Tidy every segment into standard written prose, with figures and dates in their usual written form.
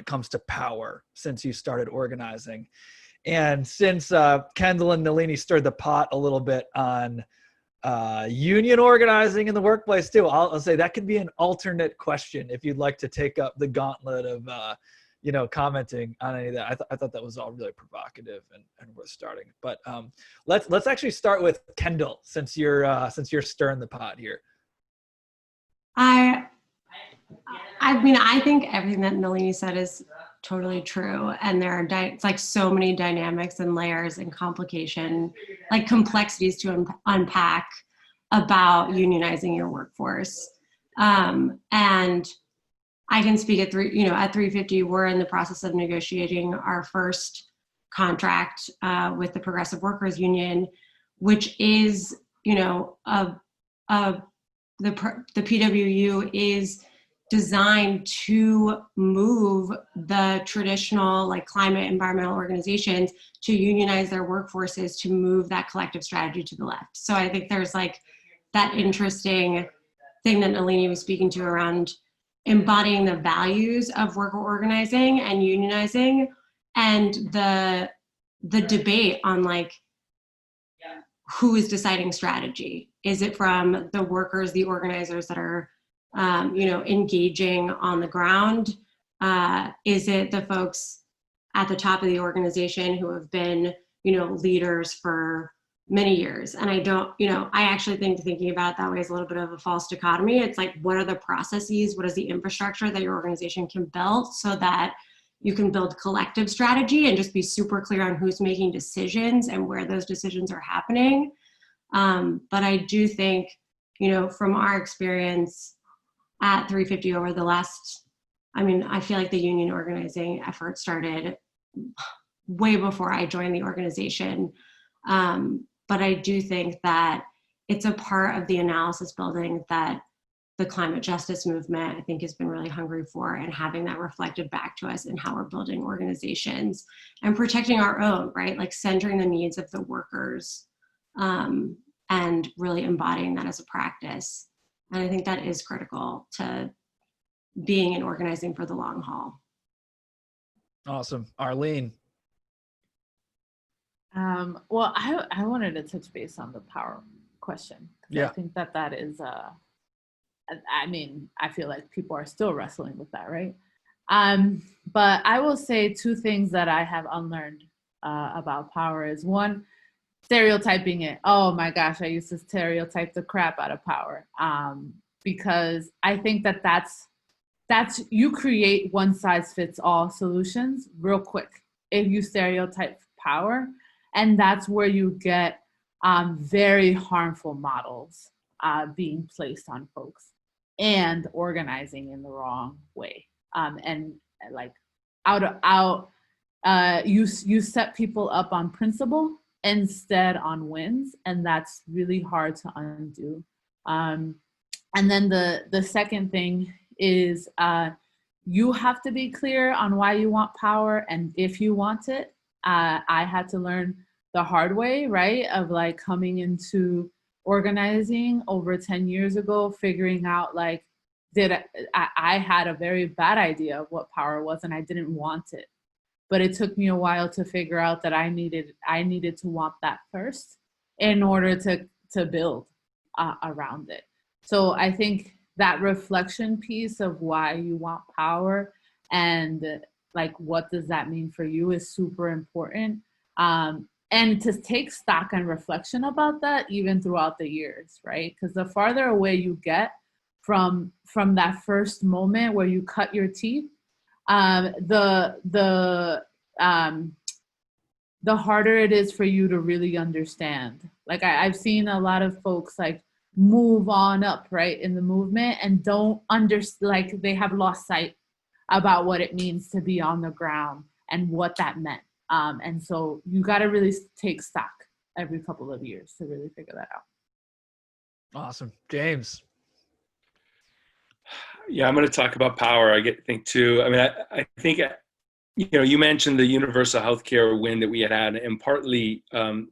it comes to power since you started organizing. And since Kendall and Nelini stirred the pot a little bit on union organizing in the workplace too, I'll say that could be an alternate question if you'd like to take up the gauntlet of commenting on any of that. I thought that was all really provocative and worth starting. But let's actually start with Kendall since you're stirring the pot here. I mean, I think everything that Nelini said is totally true. And there are like so many dynamics and layers and complication, like complexities to unpack about unionizing your workforce. And I can speak at 350, we're in the process of negotiating our first contract with the Progressive Workers Union, which is, the PWU is designed to move the traditional like climate environmental organizations to unionize their workforces to move that collective strategy to the left. So I think there's like that interesting thing that Nelini was speaking to around embodying the values of worker organizing and unionizing, and the debate on like who is deciding strategy. Is it from the workers, the organizers that are engaging on the ground? Is it the folks at the top of the organization who have been, leaders for many years? And I actually think thinking about it that way is a little bit of a false dichotomy. It's like, what are the processes? What is the infrastructure that your organization can build so that you can build collective strategy and just be super clear on who's making decisions and where those decisions are happening? But I do think, from our experience at 350 over the last, I feel like the union organizing effort started way before I joined the organization. But I do think that it's a part of the analysis building that the climate justice movement, I think, has been really hungry for, and having that reflected back to us in how we're building organizations and protecting our own, right? Like centering the needs of the workers and really embodying that as a practice. And I think that is critical to being and organizing for the long haul. Awesome. Arleen. Well, I wanted to touch base on the power question. Yeah. I think that is, I feel like people are still wrestling with that, right? But I will say two things that I have unlearned about power is, one, stereotyping it. Oh my gosh, I used to stereotype the crap out of power. Because I think that's you create one size fits all solutions real quick if you stereotype power. And that's where you get very harmful models being placed on folks and organizing in the wrong way. And like you set people up on principle instead on wins, and that's really hard to undo. And then the second thing is you have to be clear on why you want power and if you want it. I had to learn the hard way, right? Of like coming into organizing over 10 years ago, figuring out like, I had a very bad idea of what power was and I didn't want it. But it took me a while to figure out that I needed to want that first in order to build around it. So I think that reflection piece of why you want power and like what does that mean for you is super important. And to take stock and reflection about that even throughout the years, right? Because the farther away you get from that first moment where you cut your teeth, the harder it is for you to really understand. Like I've seen a lot of folks like move on up, right, in the movement and don't understand, like they have lost sight about what it means to be on the ground and what that meant. And so you got to really take stock every couple of years to really figure that out. Awesome. James. Yeah, I'm going to talk about power. I think too. I mean, I think, you mentioned the universal healthcare win that we had, and partly, and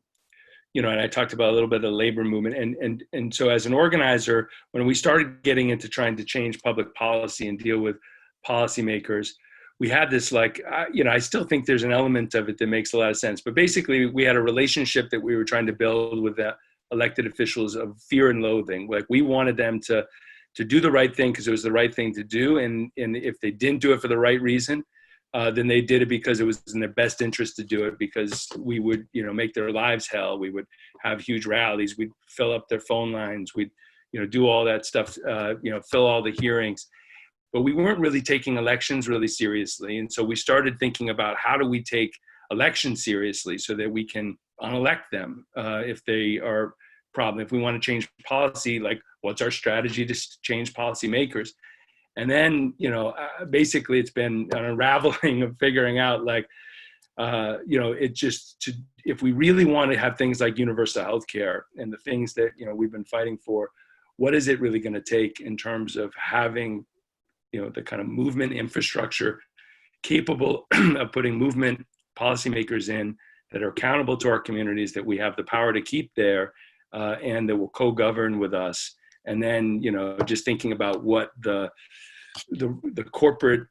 I talked about a little bit of the labor movement. And so as an organizer, when we started getting into trying to change public policy and deal with policymakers, we had this like, I still think there's an element of it that makes a lot of sense. But basically, we had a relationship that we were trying to build with the elected officials of fear and loathing. Like we wanted them to do the right thing because it was the right thing to do. And if they didn't do it for the right reason, then they did it because it was in their best interest to do it, because we would, make their lives hell. We would have huge rallies. We'd fill up their phone lines. We'd, do all that stuff, fill all the hearings. But we weren't really taking elections really seriously. And so we started thinking about how do we take elections seriously so that we can unelect them if they are problem. If we want to change policy, like what's our strategy to change policymakers? And then, basically it's been an unraveling of figuring out like, if we really want to have things like universal health care and the things that, we've been fighting for, what is it really going to take in terms of having, the kind of movement infrastructure capable of putting movement policymakers in that are accountable to our communities, that we have the power to keep there, and that will co-govern with us. And then, just thinking about what the corporate,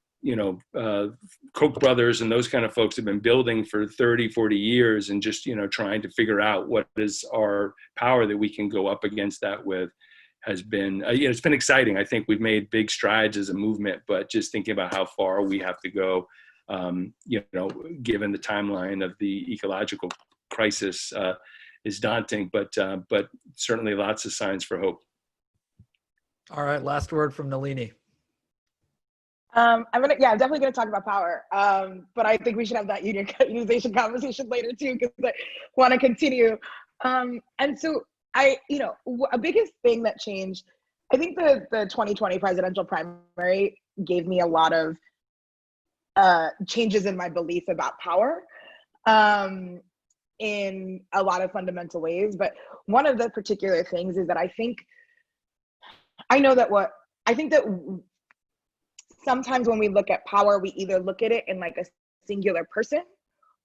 Koch brothers and those kind of folks have been building for 30, 40 years, and just, trying to figure out what is our power that we can go up against that with, has been, it's been exciting. I think we've made big strides as a movement, but just thinking about how far we have to go, given the timeline of the ecological crisis, is daunting, but certainly lots of signs for hope. All right, last word from Nelini. I'm definitely gonna talk about power. But I think we should have that unionization conversation later too, because I want to continue. And so a biggest thing that changed, I think the 2020 presidential primary gave me a lot of changes in my belief about power in a lot of fundamental ways. But one of the particular things is that I think that sometimes when we look at power, we either look at it in like a singular person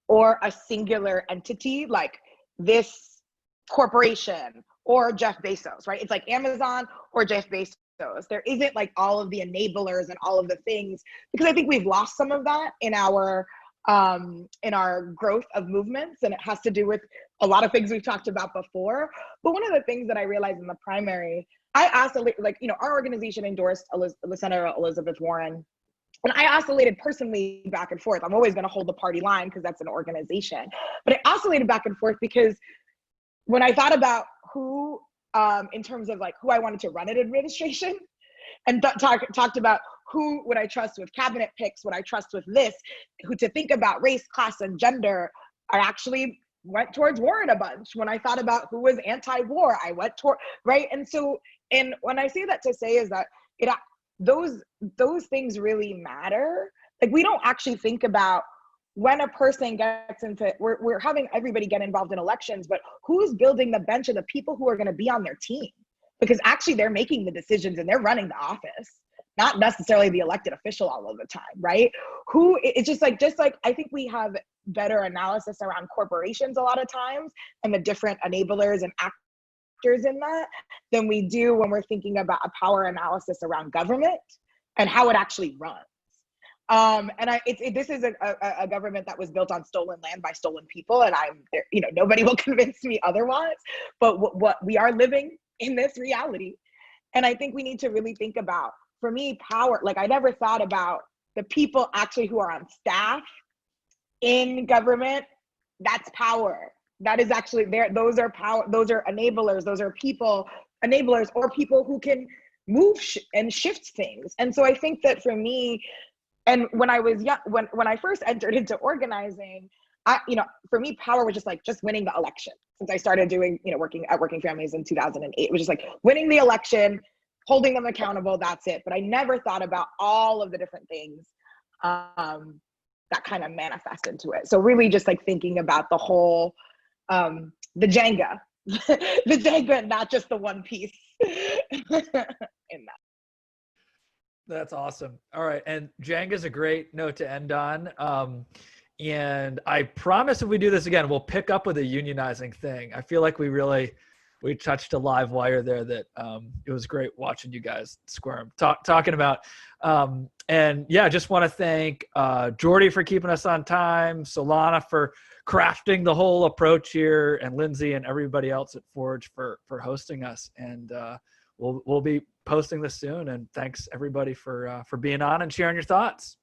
or a singular entity, like this corporation or Jeff Bezos, right? It's like Amazon or Jeff Bezos. There isn't like all of the enablers and all of the things, because I think we've lost some of that in our growth of movements, and it has to do with a lot of things we've talked about before. But one of the things that I realized in the primary, I asked, our organization endorsed Senator Elizabeth Warren, and I oscillated personally back and forth. I'm always going to hold the party line because that's an organization, but I oscillated back and forth because when I thought about who, in terms of like who I wanted to run an administration, and talked about who would I trust with cabinet picks, would I trust with this, who to think about race, class, and gender, I actually went towards Warren a bunch. When I thought about who was anti-war, I went toward, right? And so, and when I say that to say is that those things really matter. Like we don't actually think about when a person gets into, we're having everybody get involved in elections, but who's building the bench of the people who are going to be on their team? Because actually they're making the decisions and they're running the office, not necessarily the elected official all of the time, right? It's just like I think we have better analysis around corporations a lot of times and the different enablers and actors in that than we do when we're thinking about a power analysis around government and how it actually runs. This is a government that was built on stolen land by stolen people, and nobody will convince me otherwise. But what we are living in this reality, and I think we need to really think about, for me, power. Like I never thought about the people actually who are on staff in government. That's power. That is actually there. Those are power. Those are enablers. Those are enablers or people who can move and shift things. And so I think that for me. And when I was young, when I first entered into organizing, for me, power was just winning the election. Since I started doing, working at Working Families in 2008, it was just like winning the election, holding them accountable. That's it. But I never thought about all of the different things that kind of manifest into it. So really, just like thinking about the whole, the Jenga, the Jenga, not just the one piece in that. That's awesome. All right. And Jenga is a great note to end on. And I promise if we do this again, we'll pick up with a unionizing thing. I feel like we we touched a live wire there that it was great watching you guys squirm talking about. And yeah, just want to thank Jordy for keeping us on time, Solana for crafting the whole approach here, and Lindsay and everybody else at Forge for hosting us. And we'll be posting this soon. And thanks everybody for being on and sharing your thoughts.